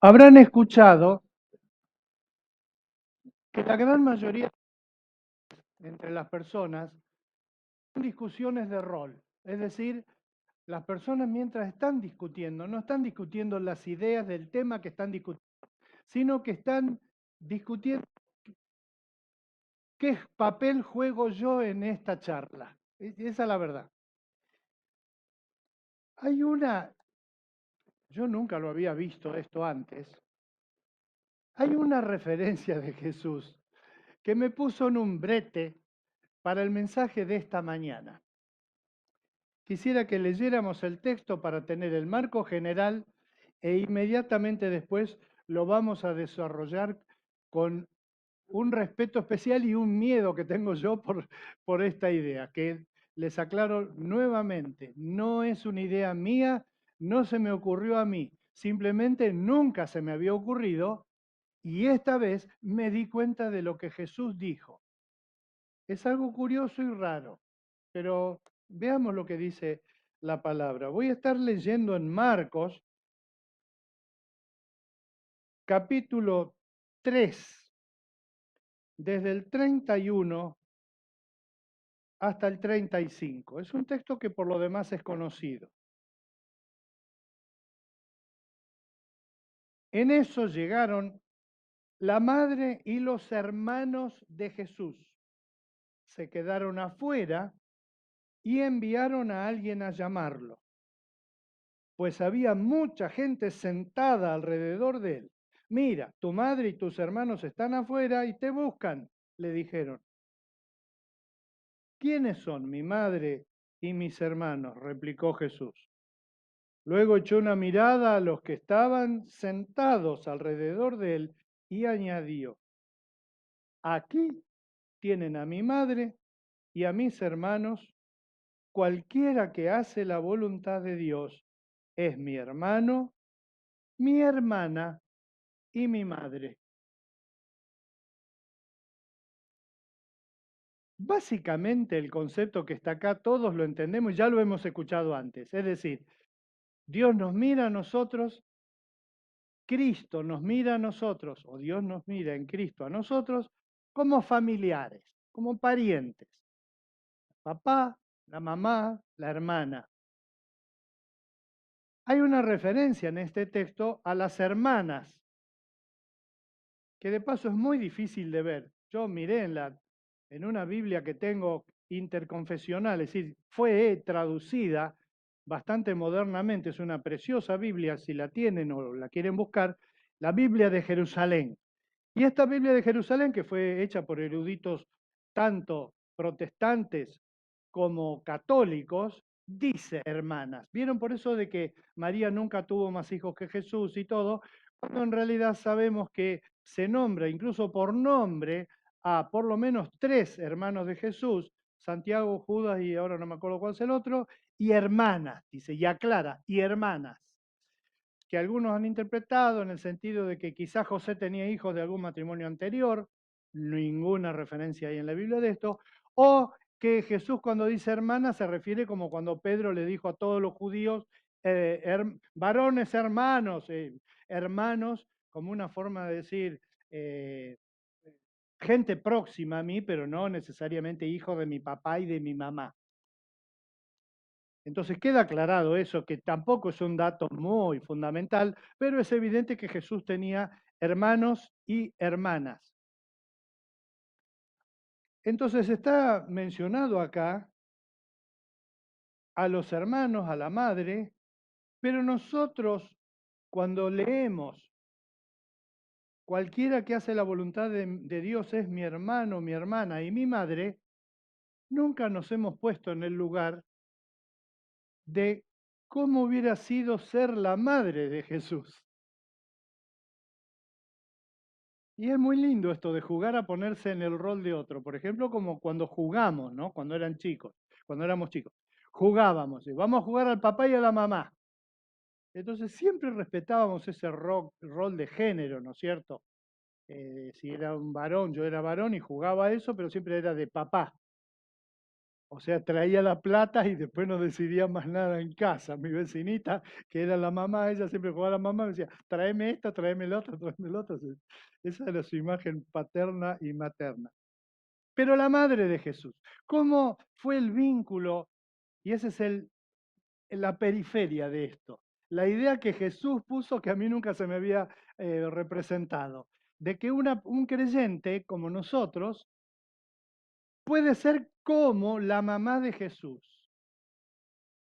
Habrán escuchado que la gran mayoría entre las personas son discusiones de rol. Es decir, las personas mientras están discutiendo, no están discutiendo las ideas del tema que están discutiendo, sino que están discutiendo qué papel juego yo en esta charla. Esa es la verdad. Hay yo nunca lo había visto esto antes, hay una referencia de Jesús que me puso en un brete para el mensaje de esta mañana. Quisiera que leyéramos el texto para tener el marco general e inmediatamente después lo vamos a desarrollar con un respeto especial y un miedo que tengo yo por esta idea, que les aclaro nuevamente, no es una idea mía, no se me ocurrió a mí, simplemente nunca se me había ocurrido y esta vez me di cuenta de lo que Jesús dijo. Es algo curioso y raro, pero veamos lo que dice la palabra. Voy a estar leyendo en Marcos, capítulo 3, desde el 31 hasta el 35. Es un texto que por lo demás es conocido. En eso llegaron la madre y los hermanos de Jesús. Se quedaron afuera y enviaron a alguien a llamarlo, pues había mucha gente sentada alrededor de él. Mira, tu madre y tus hermanos están afuera y te buscan, le dijeron. ¿Quiénes son mi madre y mis hermanos? Replicó Jesús. Luego echó una mirada a los que estaban sentados alrededor de él y añadió, aquí tienen a mi madre y a mis hermanos. Cualquiera que hace la voluntad de Dios es mi hermano, mi hermana y mi madre. Básicamente el concepto que está acá todos lo entendemos y ya lo hemos escuchado antes. Es decir, Dios nos mira a nosotros, Cristo nos mira a nosotros, o Dios nos mira en Cristo a nosotros como familiares, como parientes. Papá, la mamá, la hermana. Hay una referencia en este texto a las hermanas, que de paso es muy difícil de ver. Yo miré en una Biblia que tengo interconfesional, es decir, fue traducida bastante modernamente, es una preciosa Biblia, si la tienen o la quieren buscar, la Biblia de Jerusalén. Y esta Biblia de Jerusalén, que fue hecha por eruditos tanto protestantes como católicos, dice hermanas. ¿Vieron por eso de que María nunca tuvo más hijos que Jesús y todo? Cuando en realidad sabemos que se nombra incluso por nombre a por lo menos 3 hermanos de Jesús, Santiago, Judas y ahora no me acuerdo cuál es el otro, y hermanas, dice, y aclara, y hermanas, que algunos han interpretado en el sentido de que quizás José tenía hijos de algún matrimonio anterior, ninguna referencia hay en la Biblia de esto, o que Jesús cuando dice hermana se refiere como cuando Pedro le dijo a todos los judíos, varones hermanos, hermanos, como una forma de decir eh, gente próxima a mí, pero no necesariamente hijo de mi papá y de mi mamá. Entonces queda aclarado eso, que tampoco es un dato muy fundamental, pero es evidente que Jesús tenía hermanos y hermanas. Entonces está mencionado acá a los hermanos, a la madre, pero nosotros cuando leemos, cualquiera que hace la voluntad de Dios es mi hermano, mi hermana y mi madre, nunca nos hemos puesto en el lugar de cómo hubiera sido ser la madre de Jesús. Y es muy lindo esto de jugar a ponerse en el rol de otro. Por ejemplo, como cuando jugamos, ¿no? Cuando eran chicos, cuando éramos chicos. Jugábamos, y vamos a jugar al papá y a la mamá. Entonces siempre respetábamos ese rol de género, ¿no es cierto? Si era un varón, yo era varón y jugaba a eso, pero siempre era de papá. O sea, traía la plata y después no decidía más nada en casa. Mi vecinita, que era la mamá, ella siempre jugaba a la mamá, me decía, tráeme esta, tráeme la otra, tráeme la otra. Esa era su imagen paterna y materna. Pero la madre de Jesús, ¿cómo fue el vínculo? Y esa es la periferia de esto. La idea que Jesús puso que a mí nunca se me había representado, de que un creyente como nosotros puede ser como la mamá de Jesús.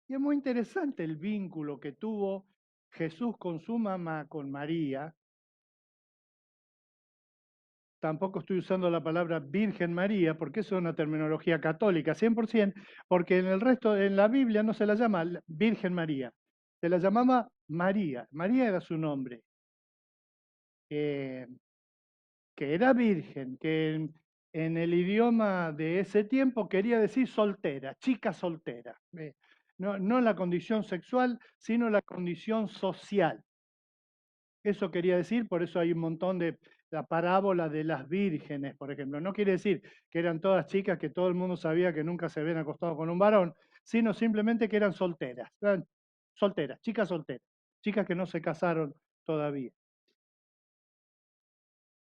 Y es muy interesante el vínculo que tuvo Jesús con su mamá, con María. Tampoco estoy usando la palabra Virgen María, porque eso es una terminología católica, 100%, porque en el resto, en la Biblia no se la llama Virgen María, se la llamaba María. María era su nombre, que era virgen, que en el idioma de ese tiempo quería decir soltera, chica soltera. No la condición sexual, sino la condición social. Eso quería decir, por eso hay un montón de la parábola de las vírgenes, por ejemplo. No quiere decir que eran todas chicas que todo el mundo sabía que nunca se habían acostado con un varón, sino simplemente que eran solteras, chicas solteras, chicas que no se casaron todavía.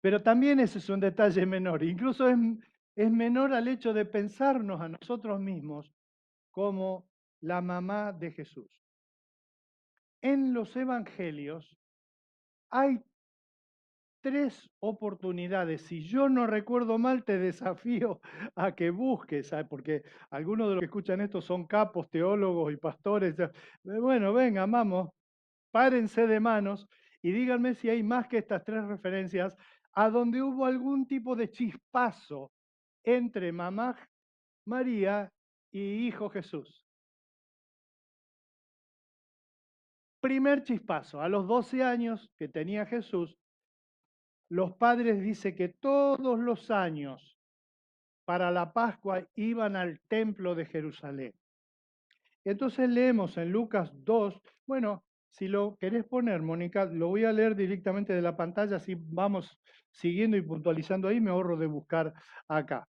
Pero también ese es un detalle menor, incluso es menor al hecho de pensarnos a nosotros mismos como la mamá de Jesús. En los evangelios hay 3 oportunidades. Si yo no recuerdo mal, te desafío a que busques, ¿sabes? Porque algunos de los que escuchan esto son capos, teólogos y pastores. Bueno, venga, vamos, párense de manos y díganme si hay más que estas 3 referencias a donde hubo algún tipo de chispazo entre mamá María y hijo Jesús. Primer chispazo, a los 12 años que tenía Jesús, los padres dicen que todos los años para la Pascua iban al templo de Jerusalén. Entonces leemos en Lucas 2, bueno, si lo querés poner, Mónica, lo voy a leer directamente de la pantalla, así vamos siguiendo y puntualizando ahí, me ahorro de buscar acá.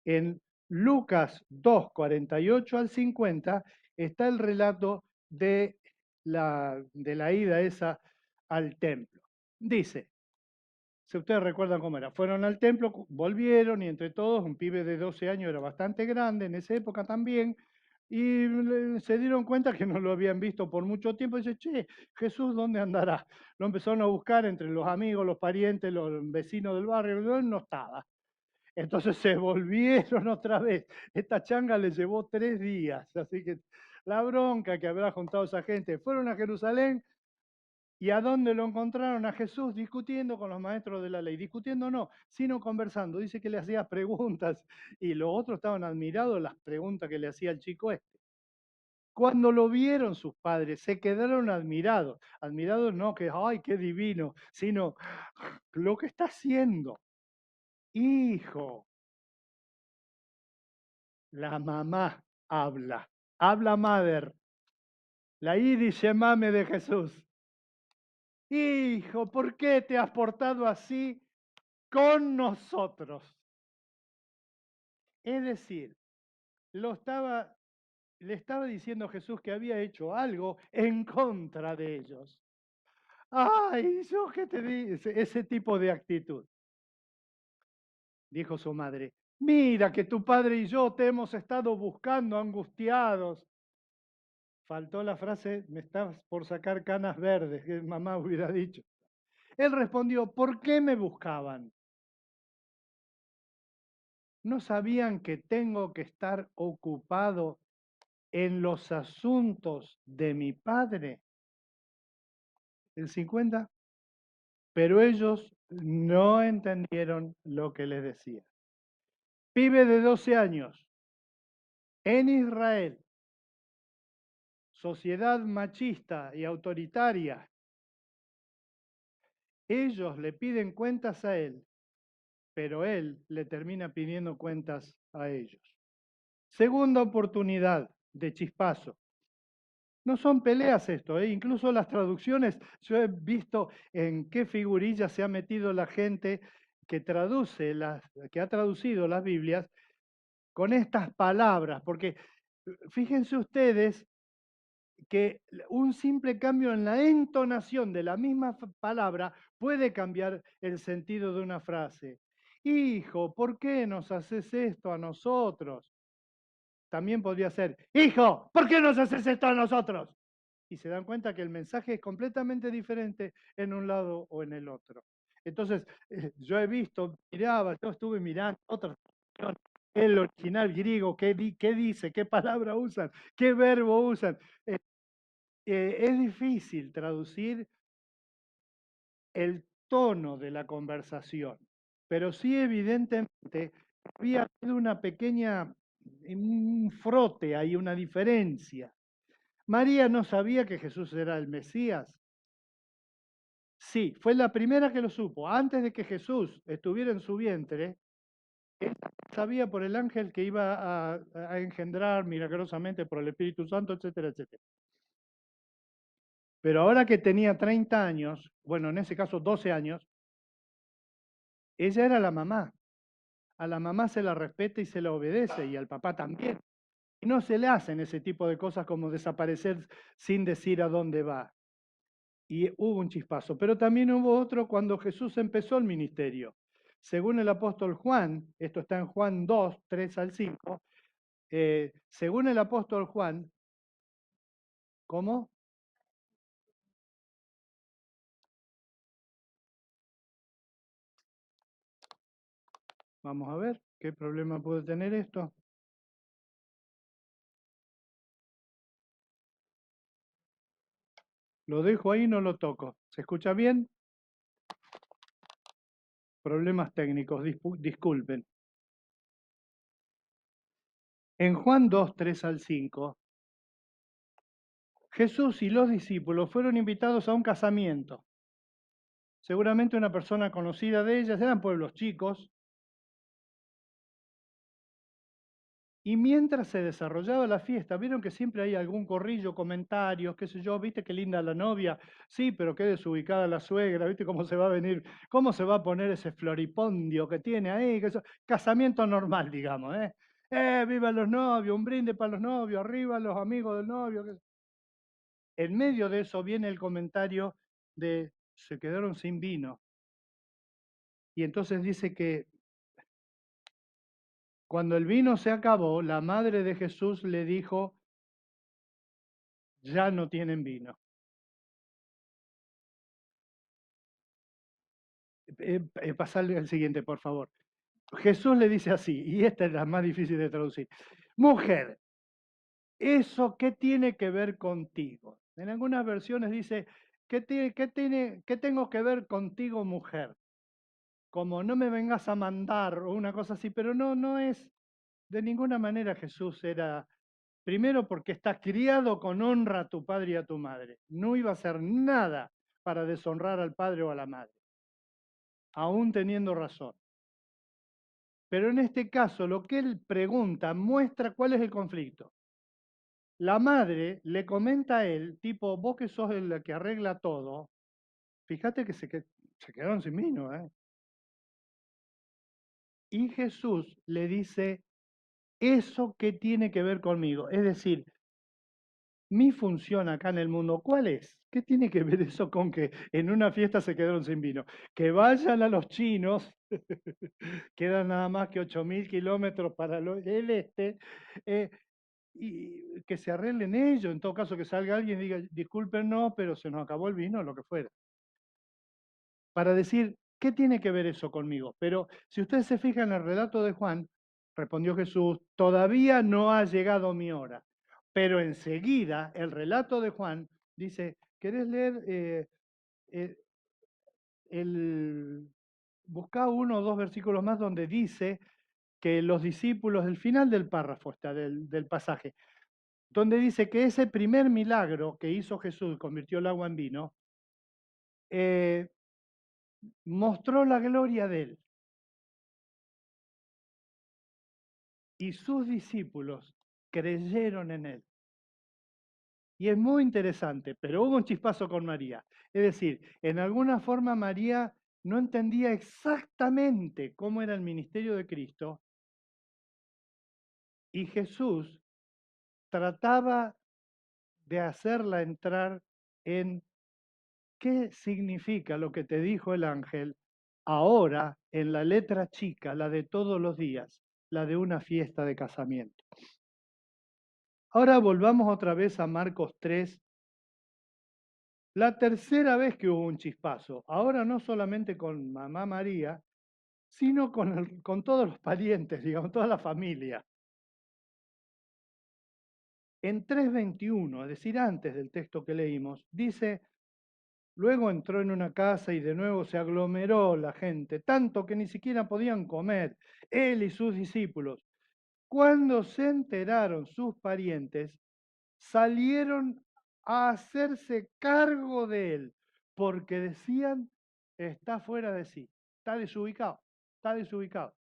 En Lucas 2, 48 al 50 está el relato de la ida esa al templo. Dice, si ustedes recuerdan cómo era, fueron al templo, volvieron y entre todos, un pibe de 12 años era bastante grande en esa época también, y se dieron cuenta que no lo habían visto por mucho tiempo. Dice, che, Jesús, ¿dónde andará? Lo empezaron a buscar entre los amigos, los parientes, los vecinos del barrio, no estaba. Entonces se volvieron otra vez. Esta changa le llevó 3 días, así que la bronca que habrá juntado esa gente. Fueron a Jerusalén, ¿y a dónde lo encontraron? A Jesús discutiendo con los maestros de la ley. Discutiendo no, sino conversando. Dice que le hacía preguntas y los otros estaban admirados de las preguntas que le hacía el chico este. Cuando lo vieron sus padres, se quedaron admirados. Admirados no que, ay, qué divino, sino lo que está haciendo. Hijo, la mamá habla. Habla Mother. La dice mame de Jesús. Hijo, ¿por qué te has portado así con nosotros? Es decir, le estaba diciendo Jesús que había hecho algo en contra de ellos. Ay, yo qué te dice, ese tipo de actitud. Dijo su madre, mira que tu padre y yo te hemos estado buscando angustiados. Faltó la frase, me estás por sacar canas verdes, que mamá hubiera dicho. Él respondió, ¿por qué me buscaban? ¿No sabían que tengo que estar ocupado en los asuntos de mi padre? El 50. Pero ellos no entendieron lo que les decía. Pibe de 12 años, en Israel, sociedad machista y autoritaria, ellos le piden cuentas a él, pero él le termina pidiendo cuentas a ellos. Segunda oportunidad de chispazo. No son peleas esto, incluso las traducciones, yo he visto en qué figurilla se ha metido la gente que traduce que ha traducido las Biblias, con estas palabras, porque fíjense ustedes que un simple cambio en la entonación de la misma palabra puede cambiar el sentido de una frase. Hijo, ¿por qué nos haces esto a nosotros? También podría ser, hijo, ¿por qué nos haces esto a nosotros? Y se dan cuenta que el mensaje es completamente diferente en un lado o en el otro. Entonces, yo he visto, yo estuve mirando otras, el original griego, qué dice, qué palabra usan, qué verbo usan. Es difícil traducir el tono de la conversación, pero sí evidentemente había habido una pequeña, un frote, hay una diferencia. María no sabía que Jesús era el Mesías. Sí, fue la primera que lo supo. Antes de que Jesús estuviera en su vientre, ella sabía por el ángel que iba a engendrar milagrosamente por el Espíritu Santo, etcétera, etcétera. Pero ahora que tenía 30 años, bueno, en ese caso 12 años, ella era la mamá. A la mamá se la respeta y se la obedece, y al papá también. Y no se le hacen ese tipo de cosas como desaparecer sin decir a dónde va. Y hubo un chispazo. Pero también hubo otro cuando Jesús empezó el ministerio. Según el apóstol Juan, esto está en Juan 2, 3 al 5, según el apóstol Juan, ¿cómo? Vamos a ver, ¿qué problema puede tener esto? Lo dejo ahí, no lo toco. ¿Se escucha bien? Problemas técnicos, disculpen. En Juan 2, 3 al 5, Jesús y los discípulos fueron invitados a un casamiento. Seguramente una persona conocida de ellas, eran pueblos chicos, y mientras se desarrollaba la fiesta, vieron que siempre hay algún corrillo, comentarios, qué sé yo, viste qué linda la novia, sí, pero qué desubicada la suegra, viste cómo se va a venir, cómo se va a poner ese floripondio que tiene ahí, casamiento normal, digamos, ¿eh? Vivan los novios, un brinde para los novios, arriba los amigos del novio. En medio de eso viene el comentario de se quedaron sin vino. Y entonces dice que cuando el vino se acabó, la madre de Jesús le dijo, ya no tienen vino. Pasarle al siguiente, por favor. Jesús le dice así, y esta es la más difícil de traducir. Mujer, ¿eso qué tiene que ver contigo? En algunas versiones dice, ¿qué tengo que ver contigo, mujer? Como no me vengas a mandar o una cosa así, pero no es, de ninguna manera Jesús era, primero porque está criado con honra a tu padre y a tu madre. No iba a hacer nada para deshonrar al padre o a la madre, aún teniendo razón. Pero en este caso, lo que él pregunta muestra cuál es el conflicto. La madre le comenta a él, tipo, vos que sos el que arregla todo, fíjate que se quedaron sin vino, ¿eh? Y Jesús le dice, ¿eso qué tiene que ver conmigo? Es decir, mi función acá en el mundo, ¿cuál es? ¿Qué tiene que ver eso con que en una fiesta se quedaron sin vino? Que vayan a los chinos, quedan nada más que 8.000 kilómetros para el este, y que se arreglen ellos, en todo caso que salga alguien y diga, discúlpenos, pero se nos acabó el vino, lo que fuera. Para decir, ¿qué tiene que ver eso conmigo? Pero si ustedes se fijan en el relato de Juan, respondió Jesús, todavía no ha llegado mi hora. Pero enseguida el relato de Juan dice, ¿querés leer eh, busca uno o dos versículos más donde dice que los discípulos, el final del párrafo está del pasaje, donde dice que ese primer milagro que hizo Jesús, convirtió el agua en vino, eh, mostró la gloria de él. Y sus discípulos creyeron en él. Y es muy interesante, pero hubo un chispazo con María. Es decir, en alguna forma María no entendía exactamente cómo era el ministerio de Cristo, Y Jesús trataba de hacerla entrar en qué significa lo que te dijo el ángel ahora en la letra chica, la de todos los días, la de una fiesta de casamiento. Ahora volvamos otra vez a Marcos 3, la tercera vez que hubo un chispazo, ahora no solamente con mamá María, sino con todos los parientes, digamos, toda la familia. En 3:21, es decir, antes del texto que leímos, dice, luego entró en una casa y de nuevo se aglomeró la gente, tanto que ni siquiera podían comer, él y sus discípulos. Cuando se enteraron sus parientes, salieron a hacerse cargo de él, porque decían, está fuera de sí, está desubicado, está desubicado.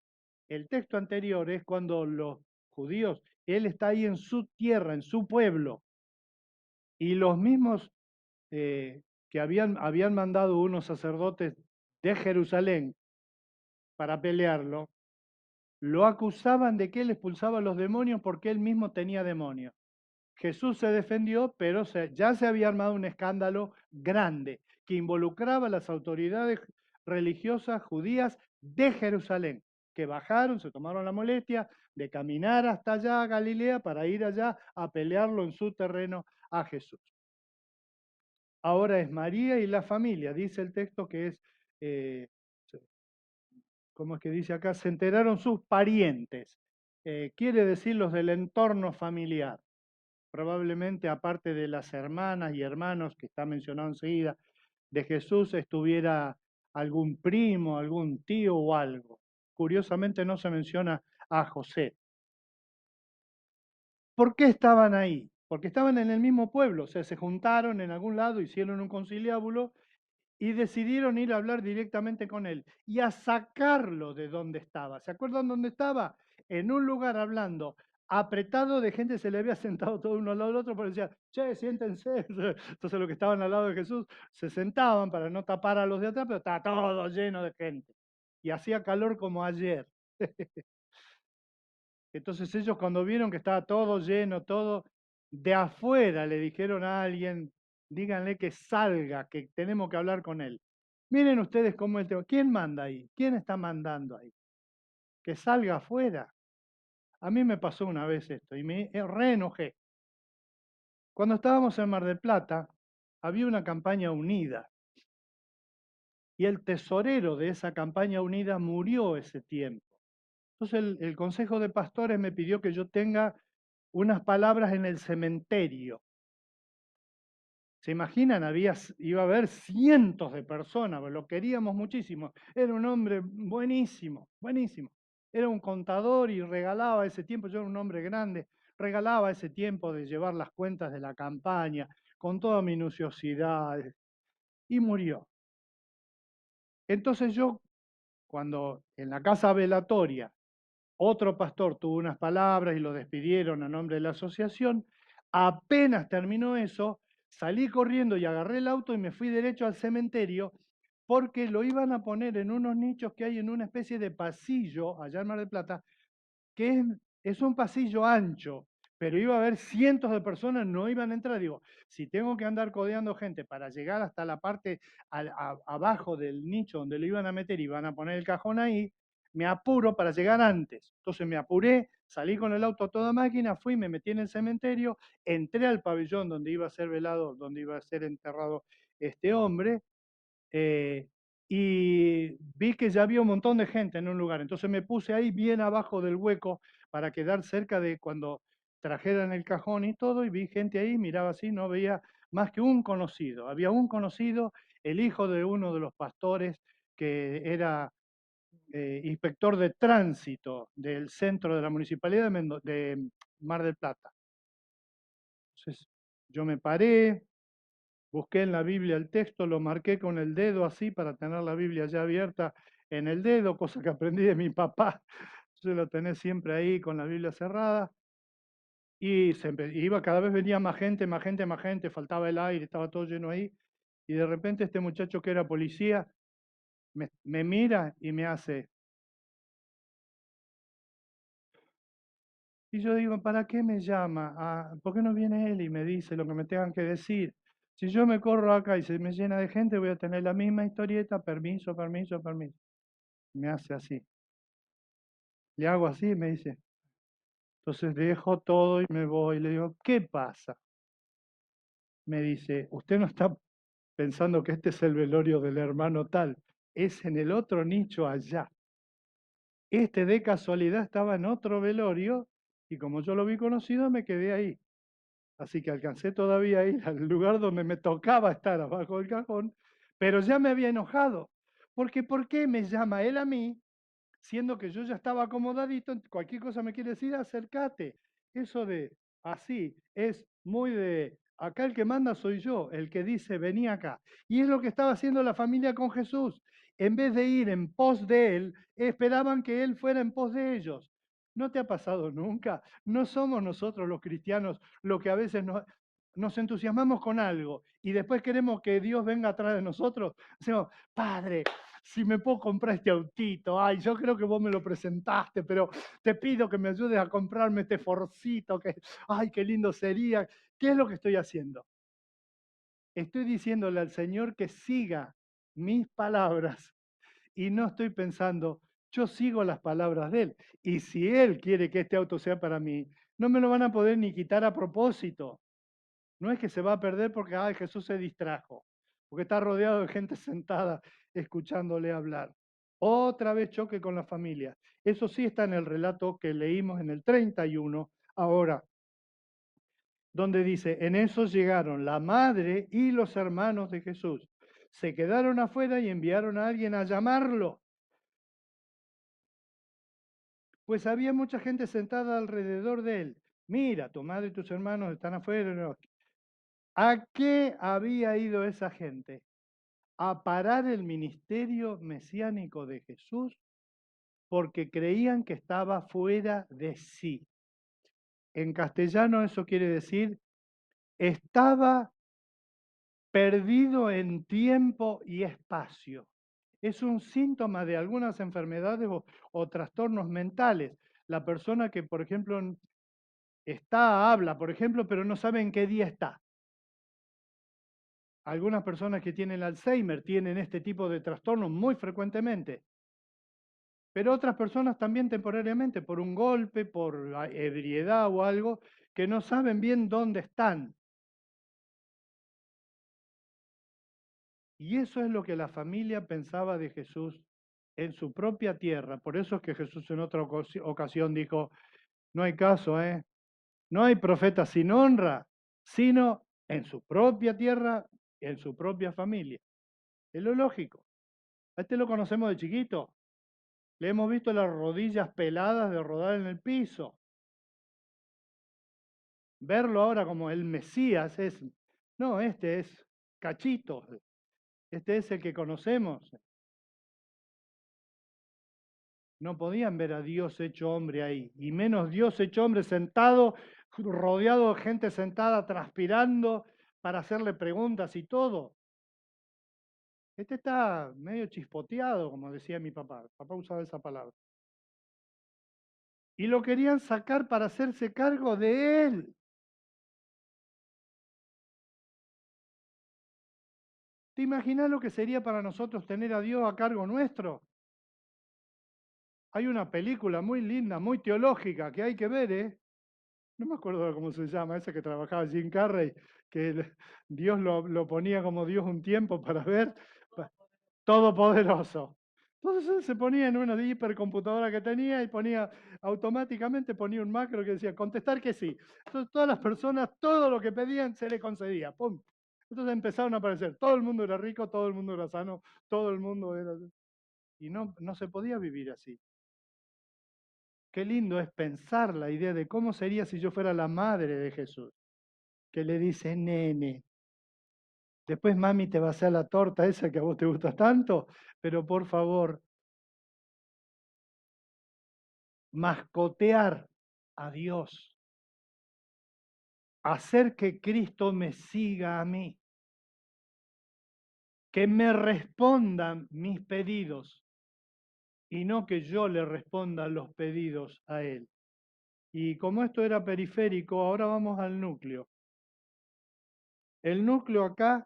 El texto anterior es cuando los judíos, él está ahí en su tierra, en su pueblo, y los mismos que habían mandado unos sacerdotes de Jerusalén para pelearlo, lo acusaban de que él expulsaba a los demonios porque él mismo tenía demonios. Jesús se defendió, pero ya se había armado un escándalo grande que involucraba a las autoridades religiosas judías de Jerusalén, que bajaron, se tomaron la molestia de caminar hasta allá a Galilea para ir allá a pelearlo en su terreno a Jesús. Ahora es María y la familia, dice el texto que es, ¿cómo es que dice acá? Se enteraron sus parientes, quiere decir los del entorno familiar. Probablemente aparte de las hermanas y hermanos que está mencionado enseguida, de Jesús estuviera algún primo, algún tío o algo. Curiosamente no se menciona a José. ¿Por qué estaban ahí? Porque estaban en el mismo pueblo, o sea, se juntaron en algún lado, hicieron un conciliábulo y decidieron ir a hablar directamente con él y a sacarlo de donde estaba. ¿Se acuerdan dónde estaba? En un lugar hablando, apretado de gente, se le había sentado todo uno al lado del otro, pero decía, che, siéntense. Entonces los que estaban al lado de Jesús se sentaban para no tapar a los de atrás, pero estaba todo lleno de gente. Y hacía calor como ayer. Entonces ellos cuando vieron que estaba todo lleno, todo, de afuera le dijeron a alguien, díganle que salga, que tenemos que hablar con él. Miren ustedes cómo el tema. ¿Quién manda ahí? ¿Quién está mandando ahí? Que salga afuera. A mí me pasó una vez esto y me reenojé. Cuando estábamos en Mar del Plata, había una campaña unida y el tesorero de esa campaña unida murió ese tiempo. Entonces el Consejo de Pastores me pidió que yo tenga unas palabras en el cementerio. ¿Se imaginan? Iba a haber cientos de personas, lo queríamos muchísimo. Era un hombre buenísimo, buenísimo. Era un contador y regalaba ese tiempo, yo era un hombre grande, regalaba ese tiempo de llevar las cuentas de la campaña con toda minuciosidad y murió. Entonces yo, cuando en la casa velatoria otro pastor tuvo unas palabras y lo despidieron a nombre de la asociación. Apenas terminó eso, salí corriendo y agarré el auto y me fui derecho al cementerio porque lo iban a poner en unos nichos que hay en una especie de pasillo allá en Mar del Plata, que es un pasillo ancho, pero iba a haber cientos de personas, no iban a entrar. Digo, si tengo que andar codeando gente para llegar hasta la parte abajo del nicho donde lo iban a meter y van a poner el cajón ahí, me apuro para llegar antes. Entonces me apuré, salí con el auto a toda máquina, fui, me metí en el cementerio, entré al pabellón donde iba a ser velado, donde iba a ser enterrado este hombre, eh, y vi que ya había un montón de gente en un lugar. Entonces me puse ahí bien abajo del hueco para quedar cerca de cuando trajeran el cajón y todo, y vi gente ahí, miraba así, no veía más que un conocido. Había un conocido, el hijo de uno de los pastores que era inspector de tránsito del centro de la municipalidad de Mar del Plata. Entonces yo me paré, busqué en la Biblia el texto, lo marqué con el dedo así para tener la Biblia ya abierta en el dedo, cosa que aprendí de mi papá. Yo lo tenés siempre ahí con la Biblia cerrada. Y iba, cada vez venía más gente, más gente, más gente, faltaba el aire, estaba todo lleno ahí. Y de repente este muchacho que era policía me mira y me hace, Y yo digo, ¿para qué me llama? ¿Por qué no viene él y me dice lo que me tengan que decir? Si yo me corro acá y se me llena de gente, voy a tener la misma historieta, permiso, permiso, permiso. Me hace así. Le hago así y me dice. Entonces dejo todo y me voy. Le digo, ¿qué pasa? Me dice, usted no está pensando que este es el velorio del hermano tal, es en el otro nicho allá. Este de casualidad estaba en otro velorio y como yo lo vi conocido me quedé ahí. Así que alcancé todavía a ir al lugar donde me tocaba estar abajo del cajón, pero ya me había enojado. Porque ¿por qué me llama él a mí, siendo que yo ya estaba acomodadito? Cualquier cosa me quiere decir, acércate. Eso de así es muy de acá el que manda soy yo, el que dice vení acá. Y es lo que estaba haciendo la familia con Jesús. En vez de ir en pos de él, esperaban que él fuera en pos de ellos. ¿No te ha pasado nunca? No somos nosotros los cristianos los que a veces nos entusiasmamos con algo y después queremos que Dios venga atrás de nosotros. Decimos, Padre, si me puedo comprar este autito, ay, yo creo que vos me lo presentaste, pero te pido que me ayudes a comprarme este Forcito, que, ay, qué lindo sería. ¿Qué es lo que estoy haciendo? Estoy diciéndole al Señor que siga mis palabras y no estoy pensando, yo sigo las palabras de Él. Y si Él quiere que este auto sea para mí, no me lo van a poder ni quitar a propósito. No es que se va a perder porque ay, Jesús se distrajo, porque está rodeado de gente sentada escuchándole hablar. Otra vez choque con la familia. Eso sí está en el relato que leímos en el 31 ahora, donde dice, en eso llegaron la madre y los hermanos de Jesús. Se quedaron afuera y enviaron a alguien a llamarlo. Pues había mucha gente sentada alrededor de él. Mira, tu madre y tus hermanos están afuera. ¿A qué había ido esa gente? A parar el ministerio mesiánico de Jesús porque creían que estaba fuera de sí. En castellano eso quiere decir, estaba perdido en tiempo y espacio. Es un síntoma de algunas enfermedades o trastornos mentales. La persona que, por ejemplo, habla, por ejemplo, pero no sabe en qué día está. Algunas personas que tienen Alzheimer tienen este tipo de trastornos muy frecuentemente. Pero otras personas también temporariamente, por un golpe, por ebriedad o algo, que no saben bien dónde están. Y eso es lo que la familia pensaba de Jesús en su propia tierra. Por eso es que Jesús en otra ocasión dijo, no hay caso, no hay profeta sin honra, sino en su propia tierra, en su propia familia. Es lo lógico. A este lo conocemos de chiquito. Le hemos visto las rodillas peladas de rodar en el piso. Verlo ahora como el Mesías es, no, este es Cachito, este es el que conocemos. No podían ver a Dios hecho hombre ahí, y menos Dios hecho hombre sentado, rodeado de gente sentada, transpirando para hacerle preguntas y todo. Este está medio chispoteado, como decía mi papá. Papá usaba esa palabra. Y lo querían sacar para hacerse cargo de él. ¿Te imaginas lo que sería para nosotros tener a Dios a cargo nuestro? Hay una película muy linda, muy teológica, que hay que ver, ¿eh? No me acuerdo cómo se llama, esa que trabajaba Jim Carrey, que Dios lo ponía como Dios un tiempo para ver, todopoderoso. Entonces él se ponía en una hipercomputadora que tenía y automáticamente ponía un macro que decía, contestar que sí. Entonces todas las personas, todo lo que pedían se le concedía, ¡pum! Entonces empezaron a aparecer, todo el mundo era rico, todo el mundo era sano, todo el mundo era... Y no se podía vivir así. Qué lindo es pensar la idea de cómo sería si yo fuera la madre de Jesús, que le dice, nene, después mami te va a hacer la torta esa que a vos te gusta tanto, pero por favor, mascotear a Dios, hacer que Cristo me siga a mí, que me respondan mis pedidos y no que yo le responda los pedidos a Él. Y como esto era periférico, ahora vamos al núcleo. El núcleo acá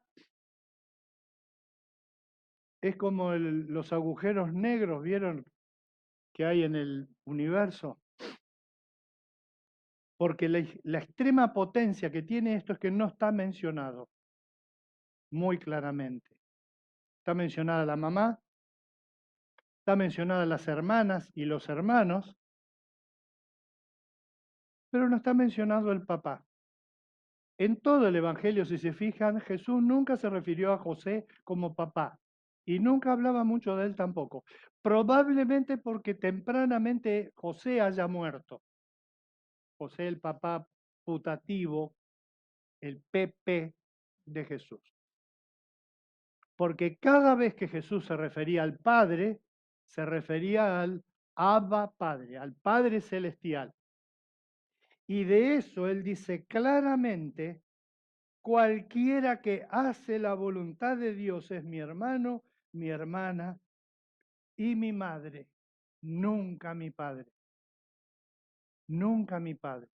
es como los agujeros negros, ¿vieron? Que hay en el universo. Porque la extrema potencia que tiene esto es que no está mencionado muy claramente. Está mencionada la mamá, está mencionada las hermanas y los hermanos, pero no está mencionado el papá. En todo el Evangelio, si se fijan, Jesús nunca se refirió a José como papá y nunca hablaba mucho de él tampoco. Probablemente porque tempranamente José haya muerto. José, el papá putativo, el PP de Jesús. Porque cada vez que Jesús se refería al Padre, se refería al Abba Padre, al Padre Celestial. Y de eso él dice claramente: cualquiera que hace la voluntad de Dios es mi hermano, mi hermana y mi madre. Nunca mi padre. Nunca mi padre.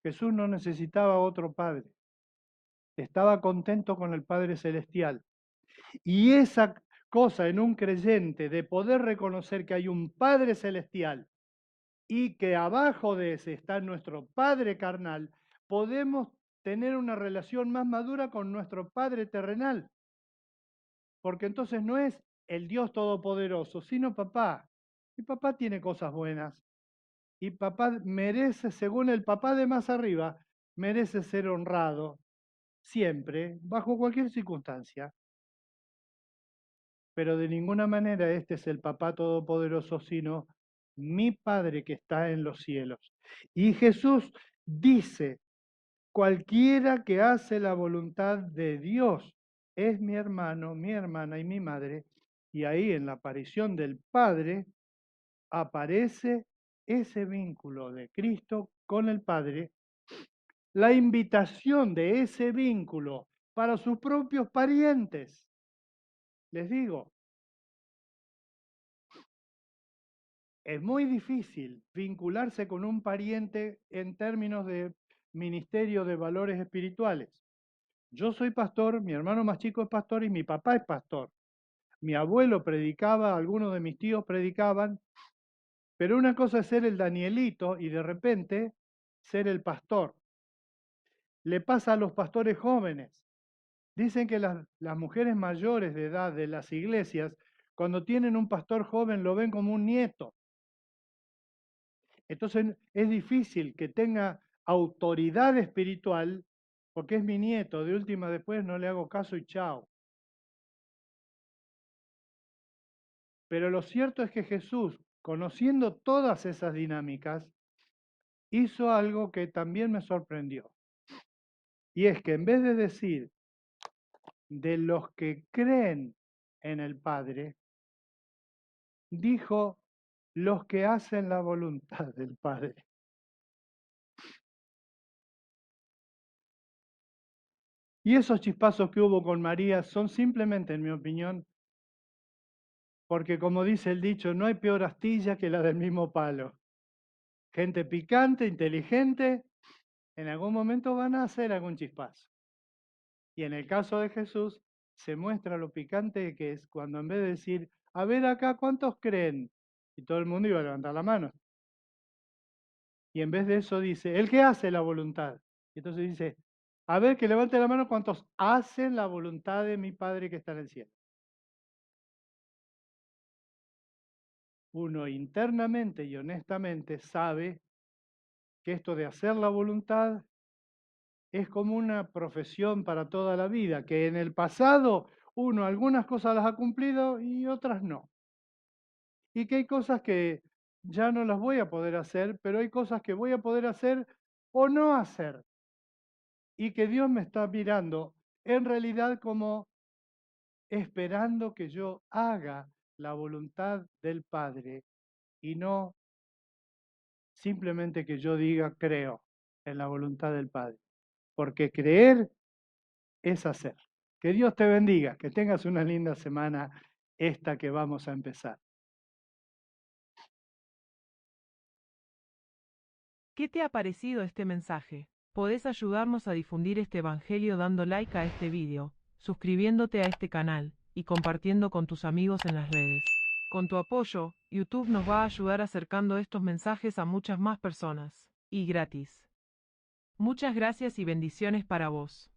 Jesús no necesitaba otro padre. Estaba contento con el Padre Celestial. Y esa cosa en un creyente de poder reconocer que hay un Padre Celestial y que abajo de ese está nuestro Padre carnal, podemos tener una relación más madura con nuestro Padre terrenal. Porque entonces no es el Dios Todopoderoso, sino papá. Y papá tiene cosas buenas. Y papá merece, según el papá de más arriba, merece ser honrado siempre, bajo cualquier circunstancia. Pero de ninguna manera este es el papá todopoderoso, sino mi Padre que está en los cielos. Y Jesús dice: cualquiera que hace la voluntad de Dios es mi hermano, mi hermana y mi madre. Y ahí en la aparición del Padre aparece ese vínculo de Cristo con el Padre, la invitación de ese vínculo para sus propios parientes. Les digo, es muy difícil vincularse con un pariente en términos de ministerio de valores espirituales. Yo soy pastor, mi hermano más chico es pastor y mi papá es pastor. Mi abuelo predicaba, algunos de mis tíos predicaban, pero una cosa es ser el Danielito y de repente ser el pastor. Le pasa a los pastores jóvenes. Dicen que las mujeres mayores de edad de las iglesias, cuando tienen un pastor joven, lo ven como un nieto. Entonces es difícil que tenga autoridad espiritual, porque es mi nieto, de última después no le hago caso y chao. Pero lo cierto es que Jesús, conociendo todas esas dinámicas, hizo algo que también me sorprendió. Y es que en vez de decir de los que creen en el Padre, dijo los que hacen la voluntad del Padre. Y esos chispazos que hubo con María son simplemente, en mi opinión, porque como dice el dicho, no hay peor astilla que la del mismo palo. Gente picante, inteligente, en algún momento van a hacer algún chispazo. Y en el caso de Jesús, se muestra lo picante que es cuando en vez de decir, a ver acá, ¿cuántos creen? Y todo el mundo iba a levantar la mano. Y en vez de eso dice, el que hace la voluntad. Y entonces dice, a ver, que levante la mano cuántos hacen la voluntad de mi Padre que está en el cielo. Uno internamente y honestamente sabe que esto de hacer la voluntad es como una profesión para toda la vida, que en el pasado uno algunas cosas las ha cumplido y otras no. Y que hay cosas que ya no las voy a poder hacer, pero hay cosas que voy a poder hacer o no hacer. Y que Dios me está mirando en realidad como esperando que yo haga la voluntad del Padre y no simplemente que yo diga creo en la voluntad del Padre. Porque creer es hacer. Que Dios te bendiga, que tengas una linda semana esta que vamos a empezar. ¿Qué te ha parecido este mensaje? Podés ayudarnos a difundir este evangelio dando like a este video, suscribiéndote a este canal y compartiendo con tus amigos en las redes. Con tu apoyo, YouTube nos va a ayudar acercando estos mensajes a muchas más personas, y gratis. Muchas gracias y bendiciones para vos.